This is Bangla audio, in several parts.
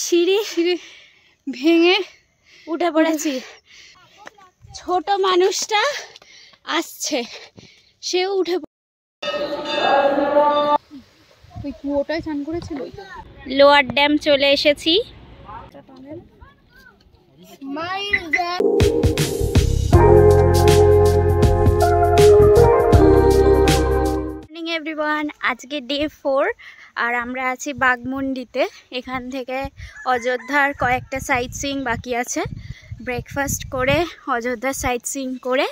সিঁড়ি ভেঙে উঠে পড়েছি। ছোট মানুষটা আসছে, সেও উঠে কুয়োটায় চান করেছিল। লোয়ার ড্যাম চলে এসেছি। এভরিওয়ান, আজকে ডে 4 আর আমরা আছি বাঘমুন্ডিতে। এখান থেকে অযোধ্যার কয়েকটা সাইট সিইং বাকি আছে। ব্রেকফাস্ট করে অযোধ্যার সাইট সিইং করে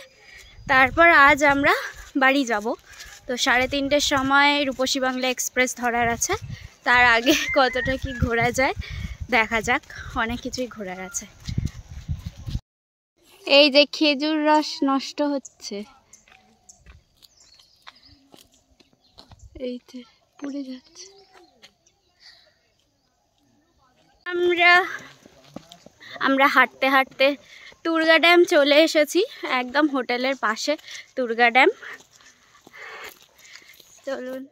তারপর আজ আমরা বাড়ি যাব। তো 3:30টার সময় রূপসী বাংলা এক্সপ্রেস ধরার আছে। তার আগে কতটা কি ঘোরা যায় দেখা যাক, অনেক কিছুই ঘোরার আছে। এই যে খেজুর রস নষ্ট হচ্ছে, এইতে পড়ে যাচ্ছে। আমরা হাঁটতে হাঁটতে টুরগা ড্যাম চলে এসেছি। একদম হোটেলের পাশে টুরগা ড্যাম। চলুন।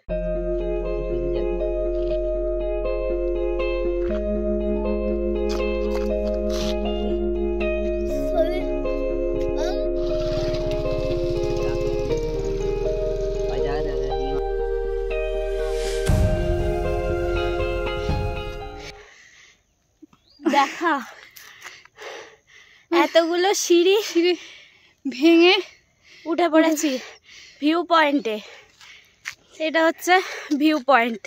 দেখা এতগুলো সিঁড়ি ভেঙে উঠে পড়েছি ভিউ পয়েন্টে। এটা হচ্ছে ভিউ পয়েন্ট।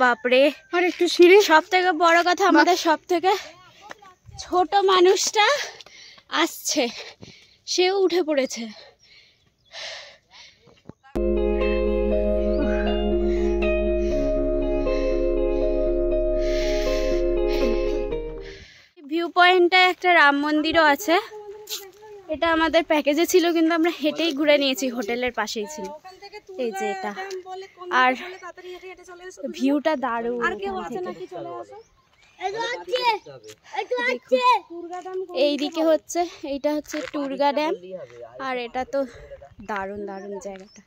বাপরে, আর একটু সিঁড়ি। সব থেকে বড় কথা, আমাদের সব থেকে ছোট মানুষটা আসছে, সেও উঠে পড়েছে। ভিউ পয়েন্টে একটা রাম মন্দিরও আছে। এটা আমাদের প্যাকেজে ছিল, কিন্তু আমরা হেঁটেই ঘুরে নিয়েছি, হোটেলের পাশেই ছিল। এই যে এটা, আর ভিউটা দারুণ। এইদিকে হচ্ছে, এইটা হচ্ছে টুরগা ড্যাম, আর এটা তো দারুণ দারুণ জায়গাটা।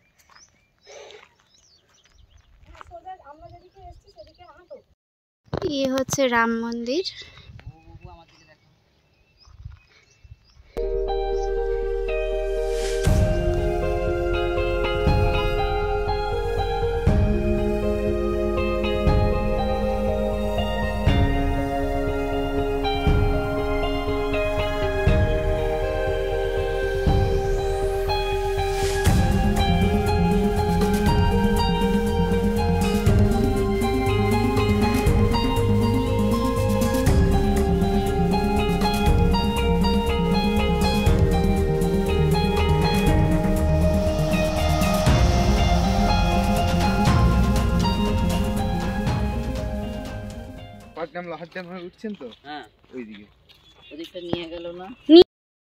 এই হচ্ছে রাম মন্দির।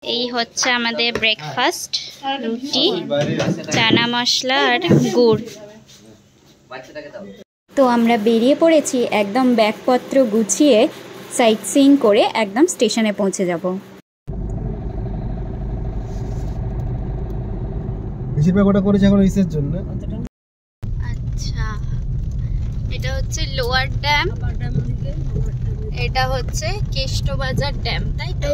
এই হচ্ছে আমাদের ব্রেকফাস্ট, রুটি, চানা মশলা আর গুড়। তো আমরা বেরিয়ে পড়েছি একদম ব্যাগপত্র গুছিয়ে, সাইট সিইং করে একদম স্টেশনে পৌঁছে যাব। বেশিরভাগ ওটা করেছে এখন ইসের জন্য। আচ্ছা, এটা হচ্ছে লোয়ার ড্যাম, এটা হচ্ছে কেষ্টবাজার ড্যাম, তাই তো?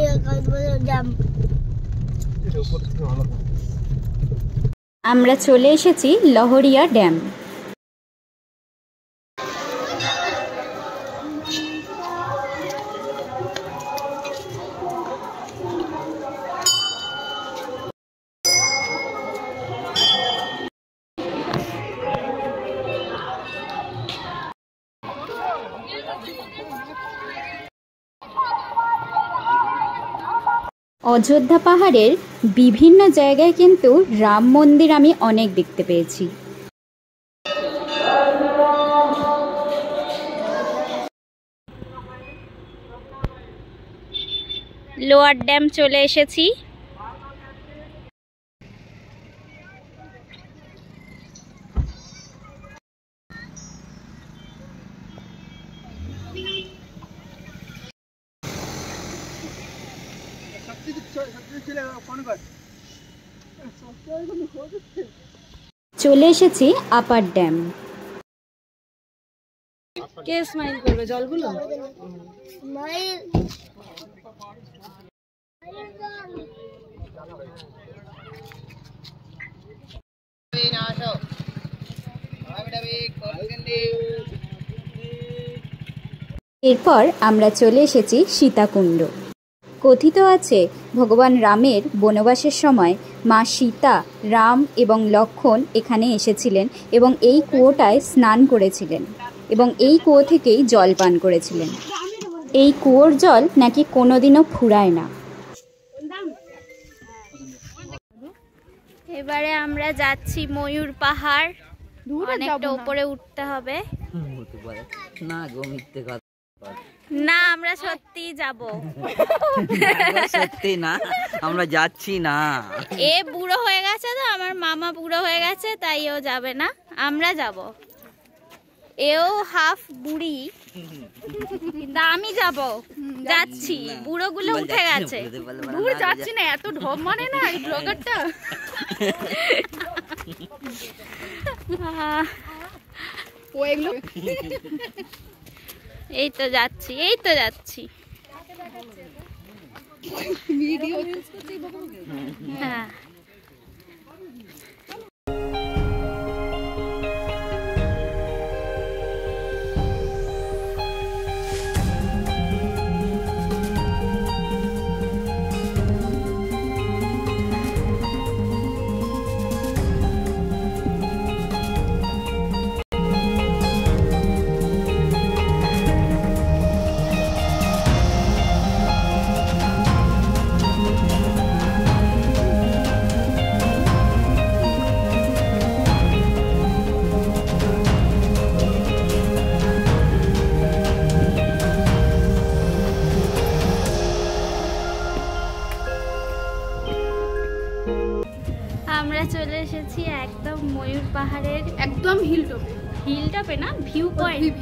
আমরা চলে এসেছি লহরিয়া ড্যাম। অযোধ্যা পাহাড়ের বিভিন্ন জায়গায় কিন্তু রাম মন্দির আমি অনেক দেখতে পেয়েছি। লোয়ার ড্যাম চলে এসেছি। চলে এসেছি আপার ড্যাম। কে স্মাইল করবে? জলগুলো এরপর আমরা চলে এসেছি সীতাকুণ্ড। কথিত আছে ভগবান রামের বনবাসের সময় মা সীতা, রাম এবং লক্ষ্মণ এখানে এসেছিলেন এবং এই কুয়োটায় স্নান করেছিলেন এবং এই কুয়ো থেকেই জল পান করেছিলেন। এই কুয়োর জল নাকি কোনোদিনও ফুরায় না। এবারে আমরা যাচ্ছি ময়ূর পাহাড়, অনেকটা উপরে উঠতে হবে। না আমরা সত্যি যাব। সত্যি না, আমরা যাচ্ছি না। এ বুড়ো হয়ে গেছে তো, আমার মামা বুড়ো হয়ে গেছে, তাই ও যাবে না, আমরা যাব। এও হাফ বুড়ি, কিন্তু আমি যাব, যাচ্ছি। বুড়োগুলো উঠে গেছে। দূর যাচ্ছি না, এত ঢপ মানে না এই ব্লগারটা। এই তো যাচ্ছি, এই তো যাচ্ছি। হ্যাঁ আমরা চলে এসেছি একদম ময়ূর পাহাড়ের একদম হিলটপে না, ভিউ পয়েন্ট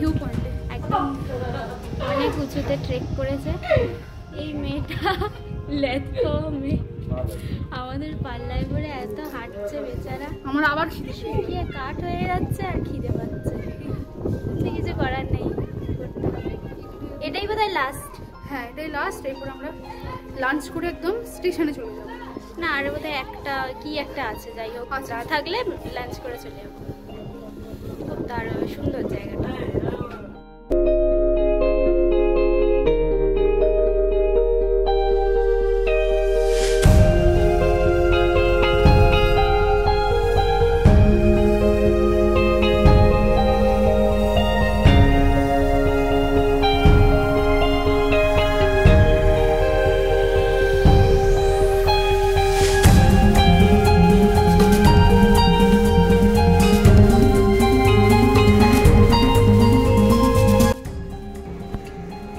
একদম অনেক উঁচুতে ট্রেক করেছে এই মেয়েটা। লেথো মেয়ে আমাদের পাল্লায় পরে এত হাঁটছে বেচারা। আমার আবার শুকিয়ে কাঠ হয়ে যাচ্ছে আর খিদে পাচ্ছে, কিছু করার নেই, করতে হবে। এটাই বোধহয় লাস্ট। হ্যাঁ এটাই লাস্ট। এরপর আমরা লাঞ্চ করে একদম স্টেশনে চলে যাবো। না আর বোধহয় একটা কি একটা আছে, যাই হোক যা থাকলে লাঞ্চ করে চলে যাবো। খুব দারুণ সুন্দর জায়গাটা।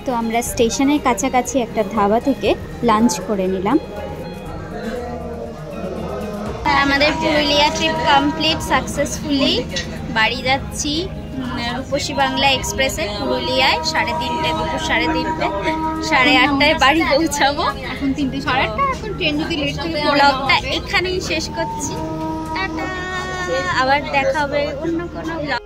তো আমরা স্টেশনের কাছাকাছি একটা ধাবা থেকে লাঞ্চ করে নিলাম। আমাদের পুরুলিয়া ট্রিপ কমপ্লিট সাকসেসফুলি। বাড়ি যাচ্ছি রূপসী বাংলা এক্সপ্রেসে পুরুলিয়ায় 3:30, দুপুর 3:30। 8:30টায় বাড়ি পৌঁছাবো। এখন 3টে 8:30। এখন ট্রেন যদি লেট থাকে ব্লগটা এখানেই শেষ করছি। টাটা, আবার দেখা হবে অন্য কোনো ব্লগ।